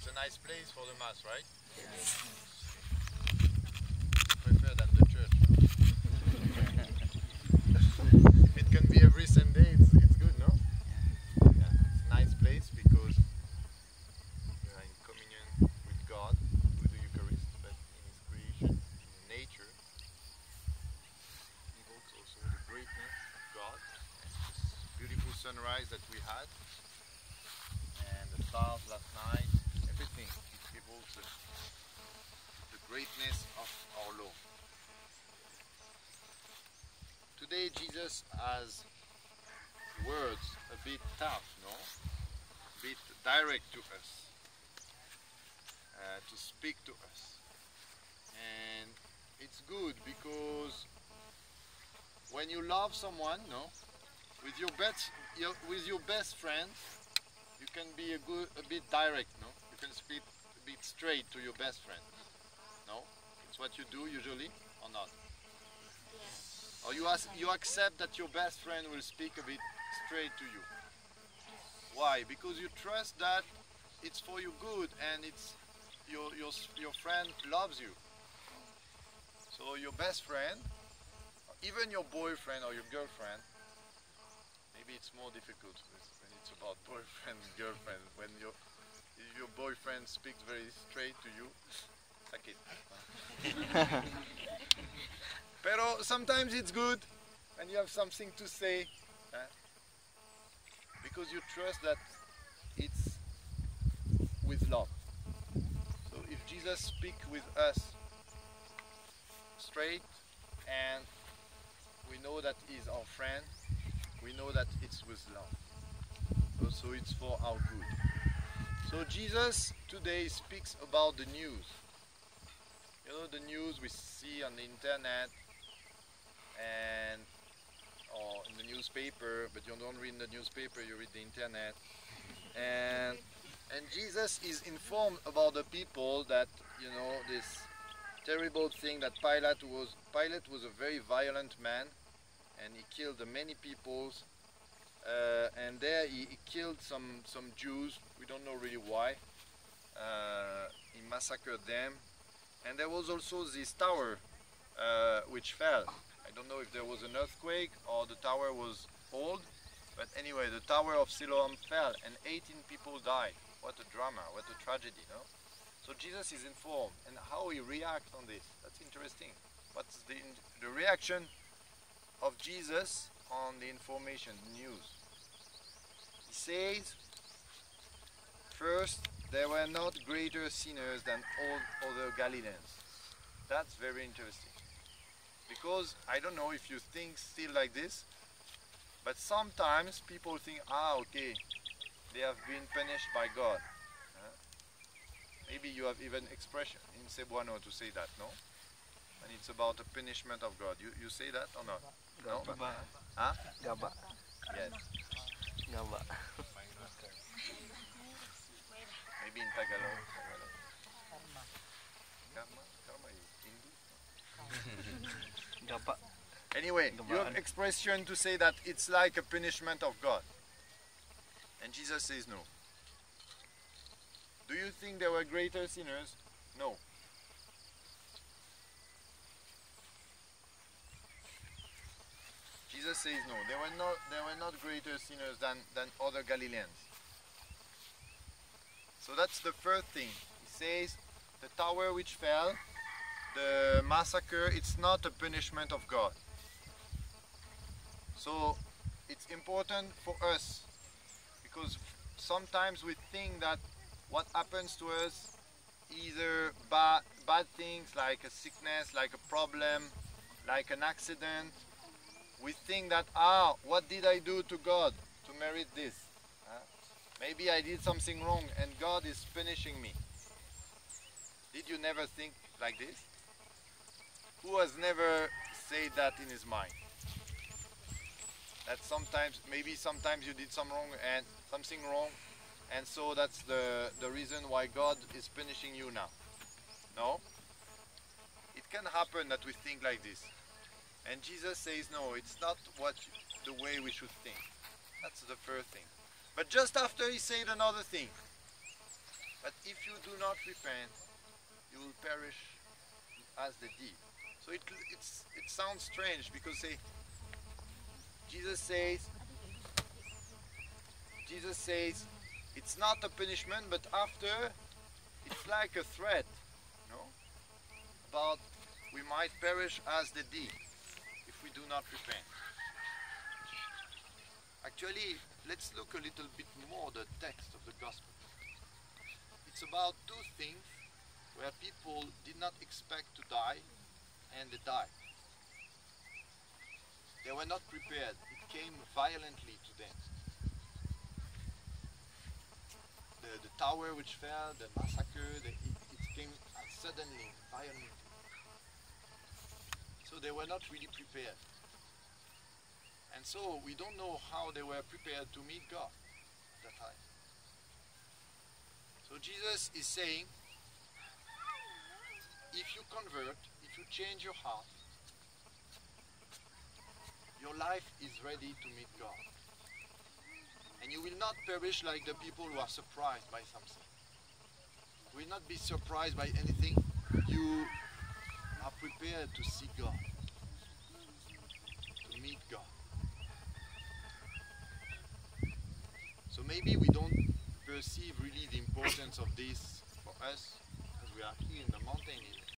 a nice place for the mass, right? Prefer than the church. If it can be every Sunday, it's good, no? Yeah, it's a nice place because we are in communion with God, with the Eucharist, but in His creation, in nature. Evokes also the greatness of God. And this beautiful sunrise that we had, and the stars last night, everything. It evokes the greatness of our Lord. Today Jesus has words a bit tough, no? A bit direct to us, to speak to us. And it's good because when you love someone, no, with your best friend, you can be a bit direct, no? You can speak a bit straight to your best friend, no? It's what you do usually, or not? Or you accept that your best friend will speak a bit straight to you. Why? Because you trust that it's for your good and it's your friend loves you. So your best friend, even your boyfriend or your girlfriend, maybe it's more difficult when it's about boyfriend and girlfriend. When your boyfriend speaks very straight to you, suck it. Pero sometimes it's good when you have something to say, because you trust that it's with love. So if Jesus speaks with us straight, and we know that He's our friend, we know that it's with love. So it's for our good. So Jesus today speaks about the news. You know, the news we see on the internet and or in the newspaper, but you don't read the newspaper, you read the internet. And Jesus is informed about the people that, you know, this terrible thing that Pilate was a very violent man, and he killed many people, and there he killed some Jews. We don't know really why. He massacred them. And there was also this tower which fell. I don't know if there was an earthquake or the tower was old, but anyway, the tower of Siloam fell and 18 people died. What a drama, what a tragedy, no? So Jesus is informed, and how he reacts on this, that's interesting. What's the reaction of Jesus on the information, news? He says, first, there were not greater sinners than all other Galileans. That's very interesting. Because, I don't know if you think still like this, but sometimes people think, okay, they have been punished by God. Maybe you have even expression in Cebuano to say that, no? And it's about the punishment of God. You say that or not? No? Gaba. Huh? Gaba. Yes. Gaba. Maybe in Tagalog. Karma is Hindu. Gaba. Anyway, you have expression to say that it's like a punishment of God. And Jesus says no. Do you think there were greater sinners? No. Jesus says no. There were not greater sinners than other Galileans. So that's the first thing. He says the tower which fell, the massacre, it's not a punishment of God. So it's important for us, because sometimes we think that what happens to us, either bad things like a sickness, like a problem, like an accident, we think that, what did I do to God to merit this? Maybe I did something wrong and God is punishing me. Did you never think like this? Who has never said that in his mind? That maybe sometimes you did something wrong, and so that's the reason why God is punishing you now. No? It can happen that we think like this. And Jesus says, no, it's not the way we should think. That's the first thing. But just after he said another thing. But if you do not repent, you will perish as they did. So it sounds strange because Jesus says it's not a punishment, but after it's like a threat, no? About we might perish as they did if we do not repent. Actually, let's look a little bit more the text of the gospel. It's about two things where people did not expect to die and they died. They were not prepared. It came violently to them. The tower which fell, the massacre, it came suddenly, violently. So they were not really prepared. And so we don't know how they were prepared to meet God at that time. So Jesus is saying, if you convert, if you change your heart, your life is ready to meet God. And you will not perish like the people who are surprised by something. You will not be surprised by anything. You are prepared to see God, to meet God. So maybe we don't perceive really the importance of this for us, as we are here in the mountain